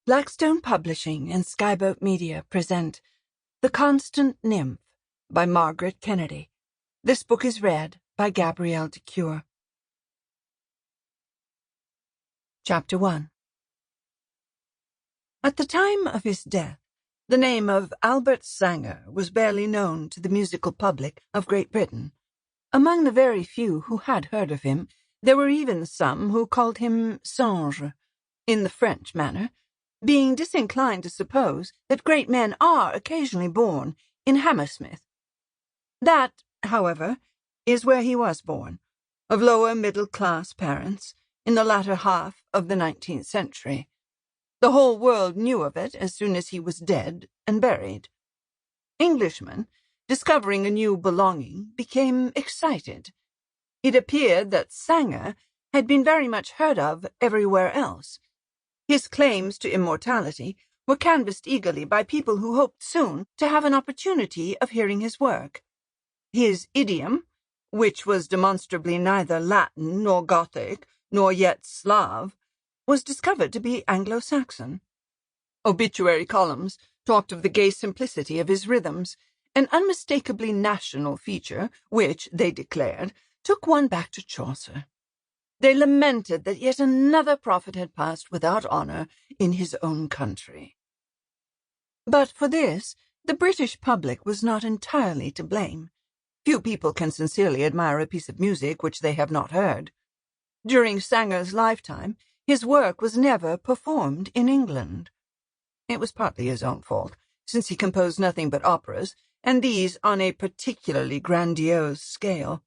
Blackstone Publishing and Skyboat Media present The Constant Nymph by Margaret Kennedy. This book is read by Gabrielle de Cuir. Chapter 1. At the time of his death, the name of Albert Sanger was barely known to the musical public of Great Britain. Among the very few who had heard of him, there were even some who called him Sange, in the French manner, being disinclined to suppose that great men are occasionally born in Hammersmith. That, however, is where he was born, of lower middle-class parents, in the latter half of the 19th century. The whole world knew of it as soon as he was dead and buried. Englishmen, discovering a new belonging, became excited. It appeared that Sanger had been very much heard of everywhere else. His claims to immortality were canvassed eagerly by people who hoped soon to have an opportunity of hearing his work. His idiom, which was demonstrably neither Latin nor Gothic, nor yet Slav, was discovered to be Anglo-Saxon. Obituary columns talked of the gay simplicity of his rhythms, an unmistakably national feature which, they declared, took one back to Chaucer. They lamented that yet another prophet had passed without honour in his own country. But for this, the British public was not entirely to blame. Few people can sincerely admire a piece of music which they have not heard. During Sanger's lifetime, his work was never performed in England. It was partly his own fault, since he composed nothing but operas, and these on a particularly grandiose scale.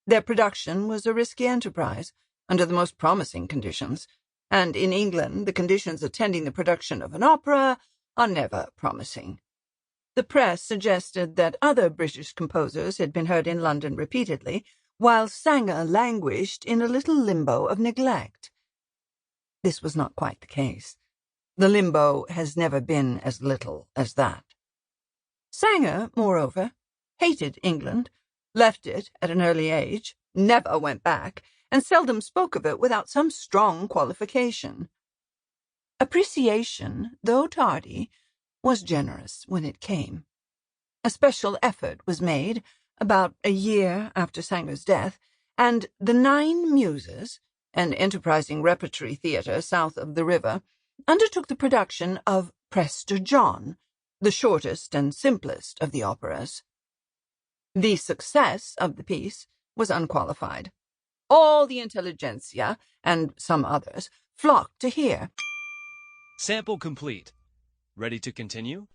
Their production was a risky enterprise, under the most promising conditions, and in England the conditions attending the production of an opera are never promising. The press suggested that other British composers had been heard in London repeatedly, while Sanger languished in a little limbo of neglect. This was not quite the case. The limbo has never been as little as that. Sanger, moreover, hated England, left it at an early age, never went back, and seldom spoke of it without some strong qualification. Appreciation, though tardy, was generous when it came. A special effort was made, about a year after Sanger's death, and the Nine Muses, an enterprising repertory theatre south of the river, undertook the production of Prester John, the shortest and simplest of the operas. The success of the piece was unqualified. All the intelligentsia, and some others, flocked to hear. Sample complete. Ready to continue?